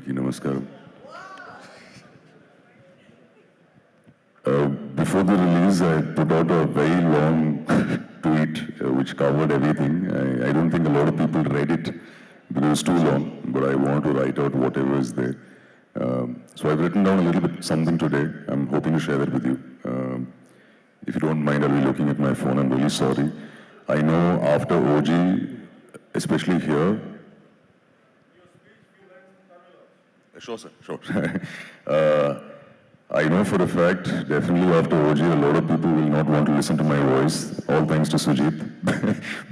అందరికీ నమస్కారం. Before the release, I put out a very long tweet which covered everything. I don't think a lot of people read it because it was too long, but I want to write out whatever is there. So I've written down a little bit something today. I'm hoping to share that with you. If you don't mind, I'll be looking at my phone. I'm really sorry. I know after OG, especially here. Sure, sir. Sure. I know for a fact, definitely after OG, a lot of people will not want to listen to my voice, all thanks to Sujit,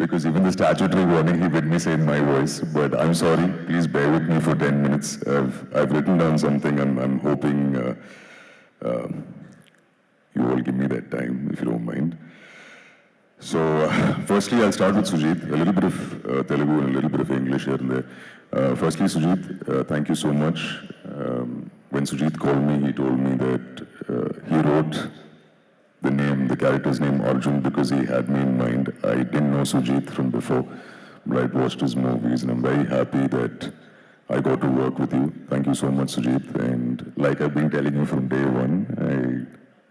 because even the statutory warning, he made me say in my voice. But I'm sorry, please bear with me for 10 minutes. I've written down something. I'm hoping you all give me that time, if you don't mind. So, firstly, I'll start with Sujit, a little bit of Telugu and a little bit of English here and there. Firstly, Sujit, thank you so much. When Sujit called me, he told me that he wrote the character's name Arjun because he had me in mind. I didn't know Sujit from before, but I'd watched his movies and I'm very happy that I got to work with you. Thank you so much, Sujit. And like I've been telling you from day one,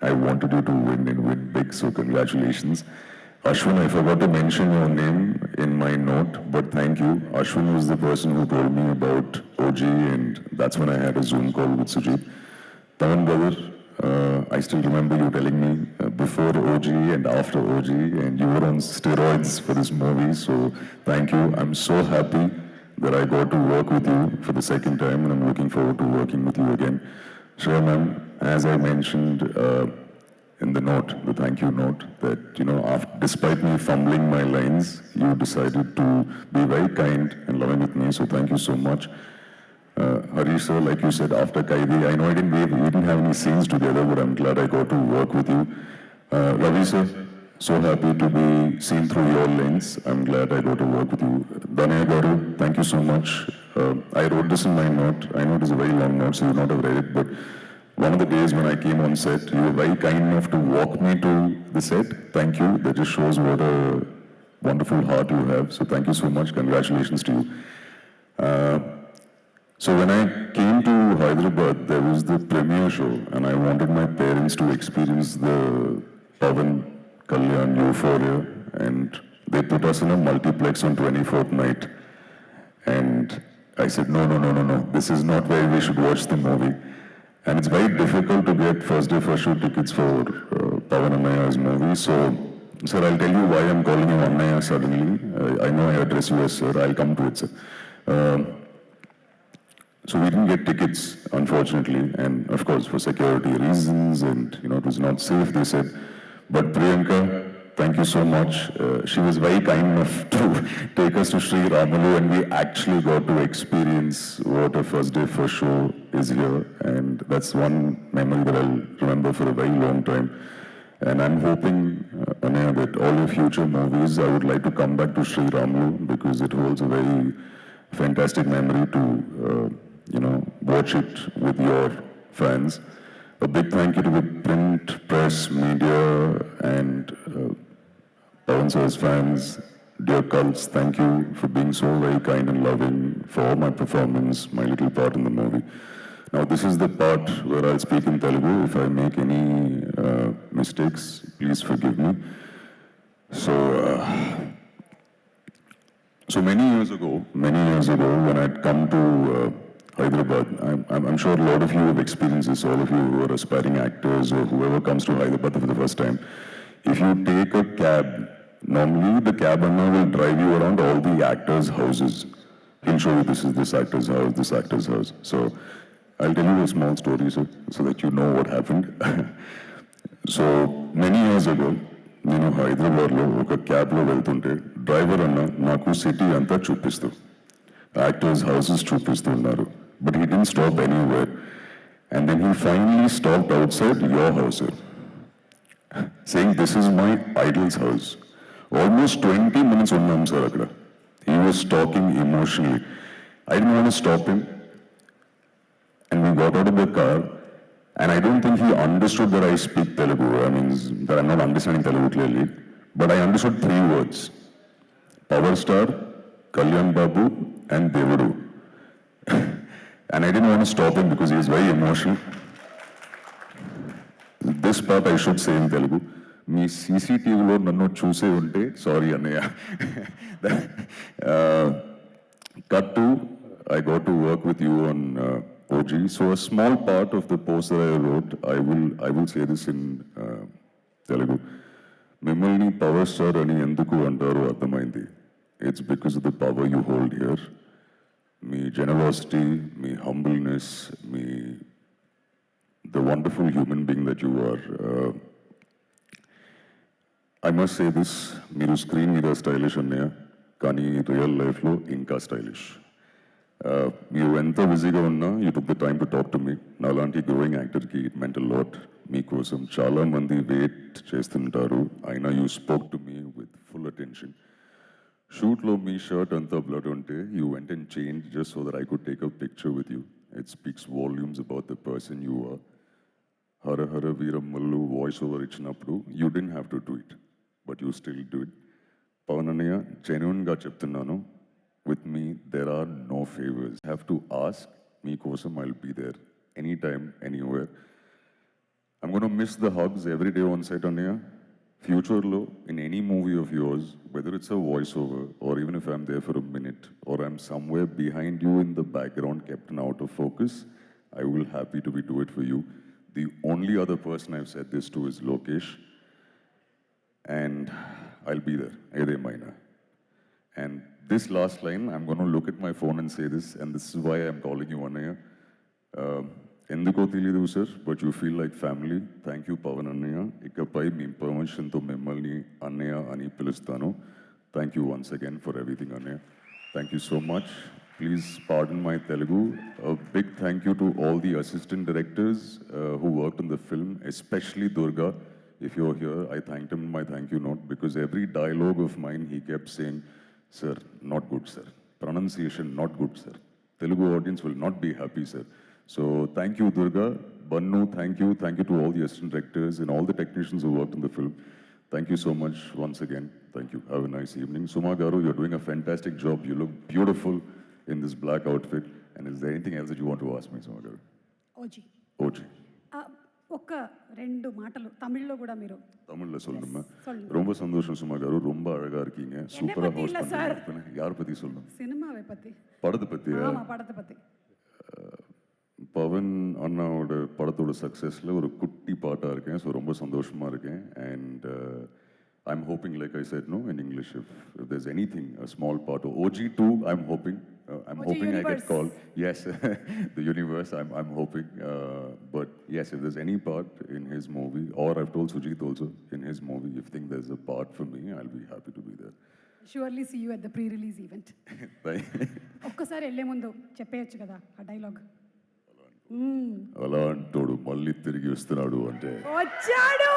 I wanted you to win and win big, so congratulations. Ashwin, I forgot to mention your name in my note, but thank you. Ashwin was the person who told me about OG, and that's when I had a Zoom call with Sujit. Taman brother, I still remember you telling me before OG and after OG, and you were on steroids for this movie, so thank you. I'm so happy that I got to work with you for the second time, and I'm looking forward to working with you again. Shreya ma'am, as I mentioned, in the note, the thank you note, that, despite me fumbling my lines, you decided to be very kind and loving with me, so thank you so much. Harish sir, like you said, after Kaidi, I know we didn't have any scenes together, but I'm glad I got to work with you. Ravi sir, so happy to be seen through your lens. I'm glad I got to work with you. Danaya Garu, thank you so much. I wrote this in my note. I know it is a very long note, so you not have read it, but one of the days when I came on set, you were very kind enough to walk me to the set. Thank you. That just shows what a wonderful heart you have. So thank you so much. Congratulations to you. So when I came to Hyderabad, there was the premiere show, and I wanted my parents to experience the Pavan Kalyan Euphoria, and they put us in a multiplex on 24th night. And I said, no. This is not where we should watch the movie. And it's very difficult to get first day first show tickets for Pavan Annaya's movie. So, sir, I'll tell you why I'm calling you Annaya suddenly. I know I address you as sir. I'll come to it, sir. So we didn't get tickets, unfortunately, and of course for security reasons, and it was not safe, they said. But Priyanka, thank you so much. She was very kind enough to take us to Sri Ramalu, and we actually got to experience what a first day first show is here, and that's one memory that I'll remember for a very long time. And I'm hoping, Anaya, that all your future movies, I would like to come back to Sri Ramalu because it holds a very fantastic memory to, watch it with your fans. A big thank you to the print, press, media, and Pawan sir's fans, dear cults. Thank you for being so very kind and loving for my performance, my little part in the movie. Now, this is the part where I'll speak in Telugu. If I make any mistakes, please forgive me. So many years ago, when I'd come to Hyderabad, I'm sure a lot of you have experienced this, all of you who are aspiring actors or whoever comes to Hyderabad for the first time. If you take a cab, normally the cab owner will drive you around all the actors' houses. He'll show you this is this actor's house, this actor's house. So I'll tell you a small story so that you know what happened. So many years ago, నేను హైదరాబాద్లో ఒక క్యాబ్లో వెళ్తుంటే driver అన్న నాకు city అంతా చూపిస్తూ actors houses చూపిస్తున్నారు. But he didn't stop anywhere. And then he finally stopped outside your house, saying this is my idol's house. Almost 20 minutes ఉన్నాం సార్ అక్కడ. He was talking emotionally. I didn't want to stop him. And we got out of the car, and I don't think he understood that I speak Telugu. I mean, that I'm not understanding Telugu clearly, but I understood 3 words: Power Star, Kalyan Babu, and Devudu. And I didn't want to stop him because he is very emotional. This part I should say in Telugu. మీ సీసీటీవీలో నన్ను చూసే ఉంటే sorry అన్నయ్య. Cut to, I got to work with you on OG. So a small part of the post that I wrote, I will say this in Telugu. మిమ్మల్ని power star అని ఎందుకు అంటారో అర్థమైంది. It's because of the power you hold here. Me generosity, me humbleness, the wonderful human being that you are. I must say this, మీరు screen మీద stylish అన్నయ్య, కానీ real లైఫ్లో ఇంకా స్టైలిష్. మీరు ఎంత బిజీగా ఉన్నా you took the time to talk to me. నాలాంటి గ్రోయింగ్ యాక్టర్కి ఇట్ మెంట్ అ లాట్. మీకోసం చాలామంది వెయిట్ చేస్తుంటారు, అయినా you spoke to me with full attention. షూట్లో మీ షర్ట్ అంతా బ్లడ్ ఉంటే you went and change just so that I could take a picture with you. It speaks volumes about the person you are. Hara Hara Veeramallu voice over ఇచ్చినప్పుడు you didn't have to do it, but you still do it. Pavan అన్నయ్య, జెన్యూన్గా చెప్తున్నాను, with me there are no favors. You have to ask me kosam, I'll be there anytime, anywhere. I'm going to miss the hugs every day on set, Annaya. Future lo, in any movie of yours, whether it's a voiceover or even if I'm there for a minute or I'm somewhere behind you in the background kept out of focus, I will happy to do it for you. The only other person I've said this to is Lokesh, and I'll be there, Ede Maina. And this last line, I'm going to look at my phone and say this, and this is why I'm calling you Annaya. Enduko తెలియదు sir, but you feel like family. Thank you, Pavan Annaya. ఇకపై మీ పర్మిషన్తో మిమ్మల్ని అన్నయ్య అని పిలుస్తాను. Thank you once again for everything, Annaya. Thank you so much. Please pardon my Telugu. A big thank you to all the assistant directors who worked on the film, especially Durga. If you're here, I thanked him in my thank you note because every dialogue of mine he kept saying, "Sir, not good, sir. Pronunciation, not good, sir. Telugu audience will not be happy, sir." So thank you, Durga. Bannu, thank you. Thank you to all the assistant directors and all the technicians who worked on the film. Thank you so much once again. Thank you. Have a nice evening. Suma Garu, you're doing a fantastic job. You look beautiful in this black outfit. And is there anything else that you want to ask me, Suma Garu? OG OG. ఒక్క రెండు మాటలు తమిళ్లో కూడా మీరు தமிழ்ல சொல்லுமா? சொல்லுங்க. ரொம்ப சந்தோஷம் சுமா காரு, ரொம்ப அழகா இருக்கீங்க, சூப்பரா பத்தி இல்ல ஹோஸ்ட் சார். பண்ணீங்க. யார் பத்தி சொல்லணும்? சினிமாவை பத்தி. படத்தை பத்தியா? ஆமா, படத்தை பத்தி. பவன் அண்ணாவோட படத்தோட சக்ஸஸில் ஒரு குட்டி பாட்டாக இருக்கேன். ஸோ ரொம்ப சந்தோஷமாக இருக்கேன். And I'm hoping, like I said no in English, if there's anything, a small part of OG2, I'm hoping I get called. Yes, the universe, I'm hoping. But yes, if there's any part in his movie, or I've told Sujit also, in his movie, if you think there's a part for me, I'll be happy to be there. Surely see you at the pre-release event. ఒక్కసారి వెళ్ళే ముందు చెప్పేయచ్చు కదా ఆ dialogue. అలా అంటాడు మళ్ళీ తిరిగి వస్తున్నాడు అంటే వచ్చాడు,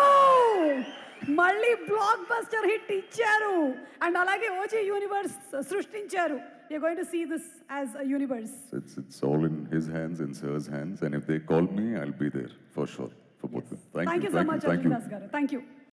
మళ్ళీ బ్లాక్ బస్టర్ హిట్ ఇచ్చారు, అండ్ అలాగే ఓజీ యూనివర్స్ సృష్టించారు. You're going to see this as a universe. It's all in his hands, in Sir's hands, and if they call me, I'll be there for sure for both of them. Thank you so much, Arjun Das garu. Thank you.